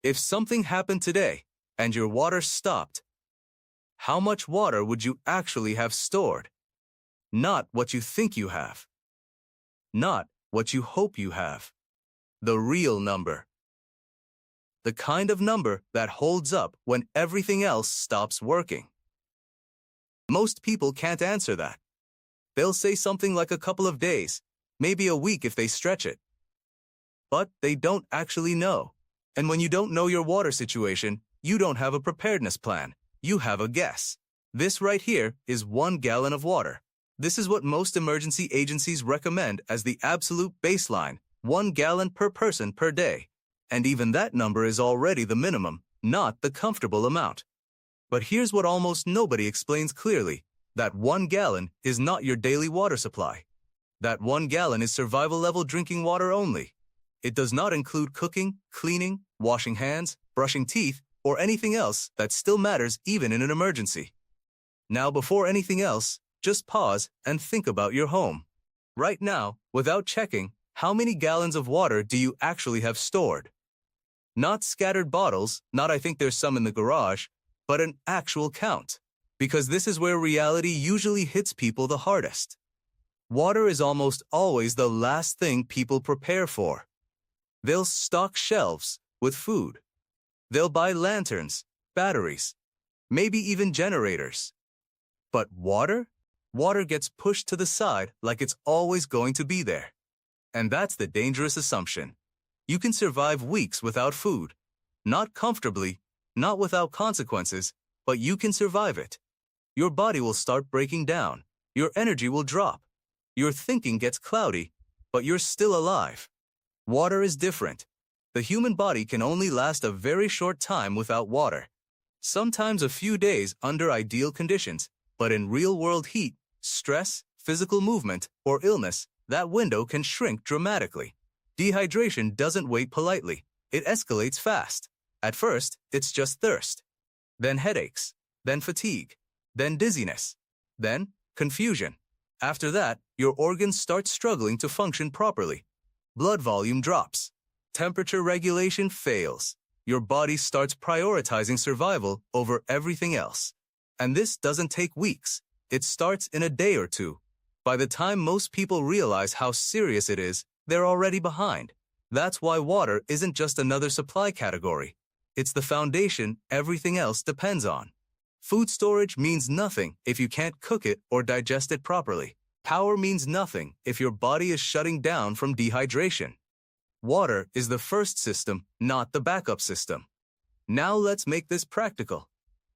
If something happened today and your water stopped, how much water would you actually have stored? Not what you think you have. Not what you hope you have. The real number. The kind of number that holds up when everything else stops working. Most people can't answer that. They'll say something like a couple of days, maybe a week if they stretch it. But they don't actually know. And when you don't know your water situation, you don't have a preparedness plan. You have a guess. This right here is 1 gallon of water. This is what most emergency agencies recommend as the absolute baseline, 1 gallon per person per day. And even that number is already the minimum, not the comfortable amount. But here's what almost nobody explains clearly. That 1 gallon is not your daily water supply. That 1 gallon is survival-level drinking water only. It does not include cooking, cleaning, washing hands, brushing teeth, or anything else that still matters even in an emergency. Now, before anything else, just pause and think about your home. Right now, without checking, how many gallons of water do you actually have stored? Not scattered bottles, not I think there's some in the garage, but an actual count. Because this is where reality usually hits people the hardest. Water is almost always the last thing people prepare for. They'll stock shelves with food. They'll buy lanterns, batteries, maybe even generators. But water? Water gets pushed to the side like it's always going to be there. And that's the dangerous assumption. You can survive weeks without food. Not comfortably, not without consequences, but you can survive it. Your body will start breaking down. Your energy will drop. Your thinking gets cloudy, but you're still alive. Water is different. The human body can only last a very short time without water. Sometimes a few days under ideal conditions, but in real-world heat, stress, physical movement, or illness, that window can shrink dramatically. Dehydration doesn't wait politely. It escalates fast. At first, it's just thirst. Then headaches. Then fatigue. Then dizziness. Then confusion. After that, your organs start struggling to function properly. Blood volume drops. Temperature regulation fails. Your body starts prioritizing survival over everything else. And this doesn't take weeks. It starts in a day or two. By the time most people realize how serious it is, they're already behind. That's why water isn't just another supply category. It's the foundation everything else depends on. Food storage means nothing if you can't cook it or digest it properly. Power means nothing if your body is shutting down from dehydration. Water is the first system, not the backup system. Now let's make this practical.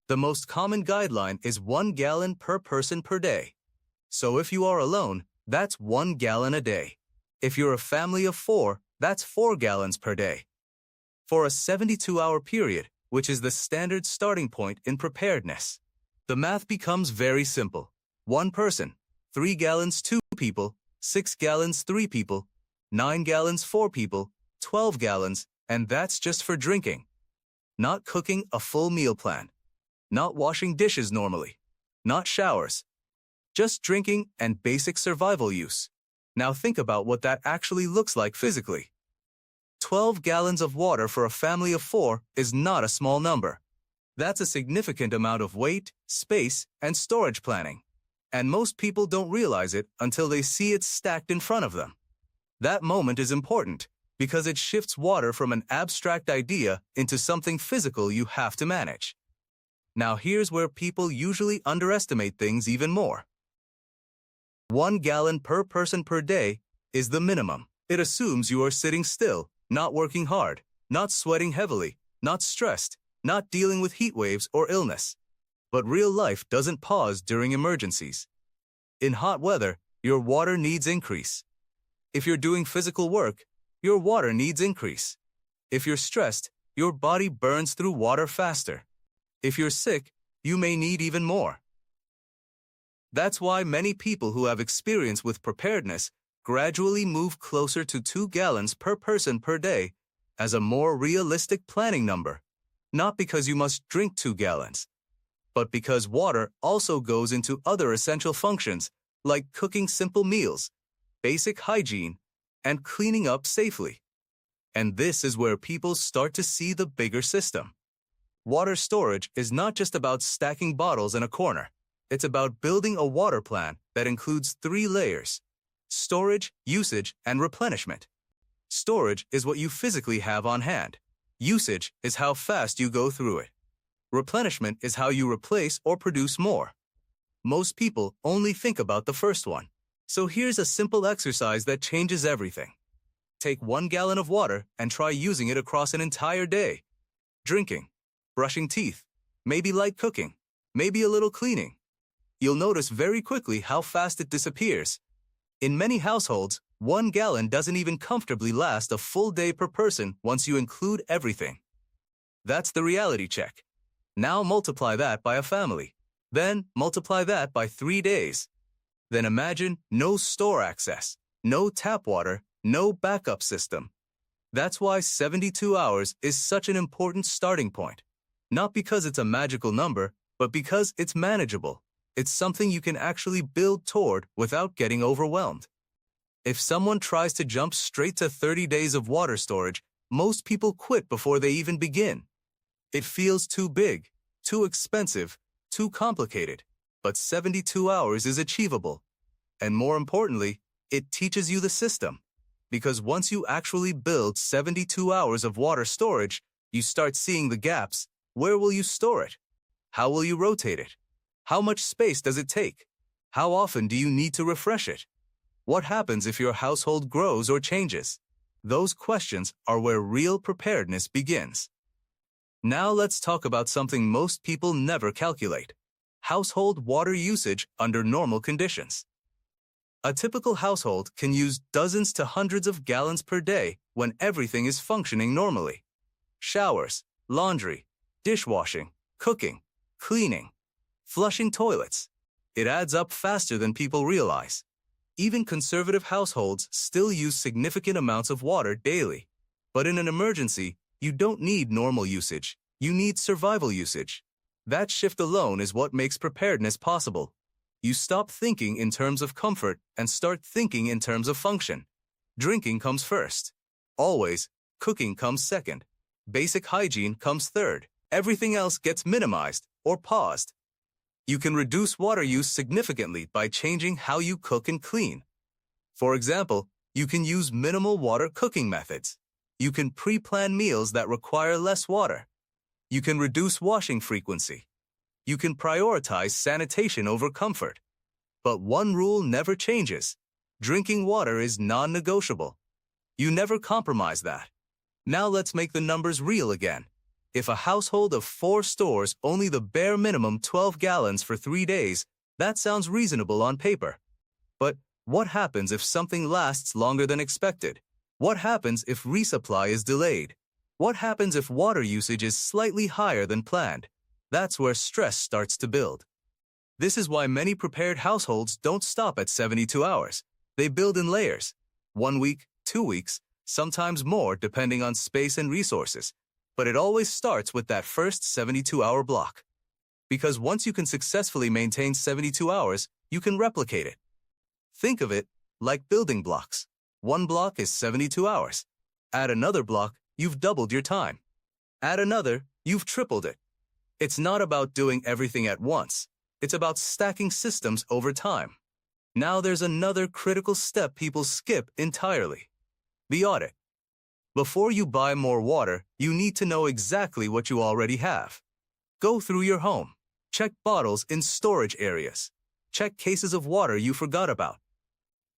The most common guideline is 1 gallon per person per day. So if you are alone, that's 1 gallon a day. If you're a family of 4, that's 4 gallons per day. For a 72-hour period, which is the standard starting point in preparedness, the math becomes very simple. 1 person, 3 gallons 2 people, 6 gallons 3 people, 9 gallons 4 people, 12 gallons, and that's just for drinking. Not cooking a full meal plan. Not washing dishes normally. Not showers. Just drinking and basic survival use. Now think about what that actually looks like physically. 12 gallons of water for a family of 4 is not a small number. That's a significant amount of weight, space, and storage planning. And most people don't realize it until they see it stacked in front of them. That moment is important because it shifts water from an abstract idea into something physical you have to manage. Now here's where people usually underestimate things even more. 1 gallon per person per day is the minimum. It assumes you are sitting still, not working hard, not sweating heavily, not stressed, not dealing with heat waves or illness. But real life doesn't pause during emergencies. In hot weather, your water needs increase. If you're doing physical work, your water needs increase. If you're stressed, your body burns through water faster. If you're sick, you may need even more. That's why many people who have experience with preparedness gradually move closer to 2 gallons per person per day as a more realistic planning number. Not because you must drink 2 gallons, but because water also goes into other essential functions like cooking simple meals, basic hygiene, and cleaning up safely. And this is where people start to see the bigger system. Water storage is not just about stacking bottles in a corner. It's about building a water plan that includes 3 layers: storage, usage, and replenishment. Storage is what you physically have on hand. Usage is how fast you go through it. Replenishment is how you replace or produce more. Most people only think about the first one. So here's a simple exercise that changes everything. Take 1 gallon of water and try using it across an entire day. Drinking, brushing teeth, maybe light cooking, maybe a little cleaning. You'll notice very quickly how fast it disappears. In many households, 1 gallon doesn't even comfortably last a full day per person once you include everything. That's the reality check. Now multiply that by a family. Then multiply that by 3 days. Then imagine no store access, no tap water, no backup system. That's why 72 hours is such an important starting point. Not because it's a magical number, but because it's manageable. It's something you can actually build toward without getting overwhelmed. If someone tries to jump straight to 30 days of water storage, most people quit before they even begin. It feels too big, too expensive, too complicated. But 72 hours is achievable. And more importantly, it teaches you the system. Because once you actually build 72 hours of water storage, you start seeing the gaps. Where will you store it? How will you rotate it? How much space does it take? How often do you need to refresh it? What happens if your household grows or changes? Those questions are where real preparedness begins. Now let's talk about something most people never calculate: household water usage under normal conditions. A typical household can use dozens to hundreds of gallons per day when everything is functioning normally. Showers, laundry, dishwashing, cooking, cleaning, flushing toilets. It adds up faster than people realize. Even conservative households still use significant amounts of water daily. But in an emergency, you don't need normal usage. You need survival usage. That shift alone is what makes preparedness possible. You stop thinking in terms of comfort and start thinking in terms of function. Drinking comes first. Always, cooking comes second. Basic hygiene comes third. Everything else gets minimized or paused. You can reduce water use significantly by changing how you cook and clean. For example, you can use minimal water cooking methods. You can pre-plan meals that require less water. You can reduce washing frequency. You can prioritize sanitation over comfort. But one rule never changes. Drinking water is non-negotiable. You never compromise that. Now let's make the numbers real again. If a household of 4 stores only the bare minimum 12 gallons for 3 days, that sounds reasonable on paper. But what happens if something lasts longer than expected? What happens if resupply is delayed? What happens if water usage is slightly higher than planned? That's where stress starts to build. This is why many prepared households don't stop at 72 hours. They build in layers. 1 week, 2 weeks, sometimes more depending on space and resources. But it always starts with that first 72-hour block. Because once you can successfully maintain 72 hours, you can replicate it. Think of it like building blocks. 1 block is 72 hours. Add another block, you've doubled your time. Add another, you've tripled it. It's not about doing everything at once. It's about stacking systems over time. Now there's another critical step people skip entirely: the audit. Before you buy more water, you need to know exactly what you already have. Go through your home. Check bottles in storage areas. Check cases of water you forgot about.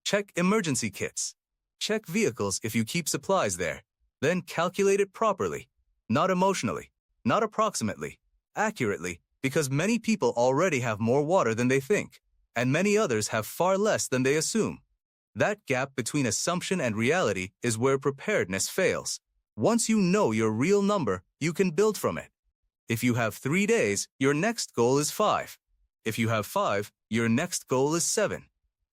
Check emergency kits. Check vehicles if you keep supplies there. Then calculate it properly. Not emotionally, not approximately, accurately, because many people already have more water than they think, and many others have far less than they assume. That gap between assumption and reality is where preparedness fails. Once you know your real number, you can build from it. If you have 3 days, your next goal is 5. If you have 5, your next goal is 7.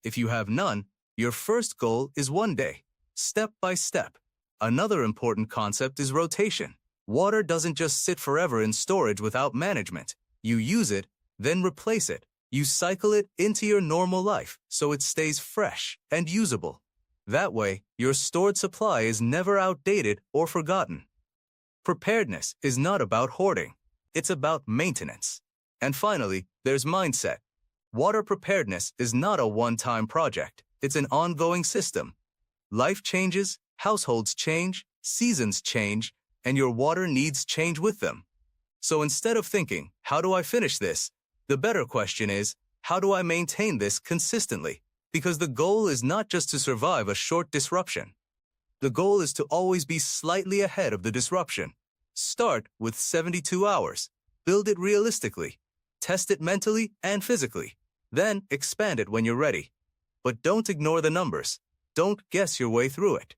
If you have none, your first goal is 1 day, step by step. Another important concept is rotation. Water doesn't just sit forever in storage without management. You use it, then replace it. You cycle it into your normal life so it stays fresh and usable. That way, your stored supply is never outdated or forgotten. Preparedness is not about hoarding. It's about maintenance. And finally, there's mindset. Water preparedness is not a one-time project. It's an ongoing system. Life changes, households change, seasons change, and your water needs change with them. So instead of thinking, how do I finish this? The better question is, how do I maintain this consistently? Because the goal is not just to survive a short disruption. The goal is to always be slightly ahead of the disruption. Start with 72 hours. Build it realistically. Test it mentally and physically. Then expand it when you're ready. But don't ignore the numbers. Don't guess your way through it.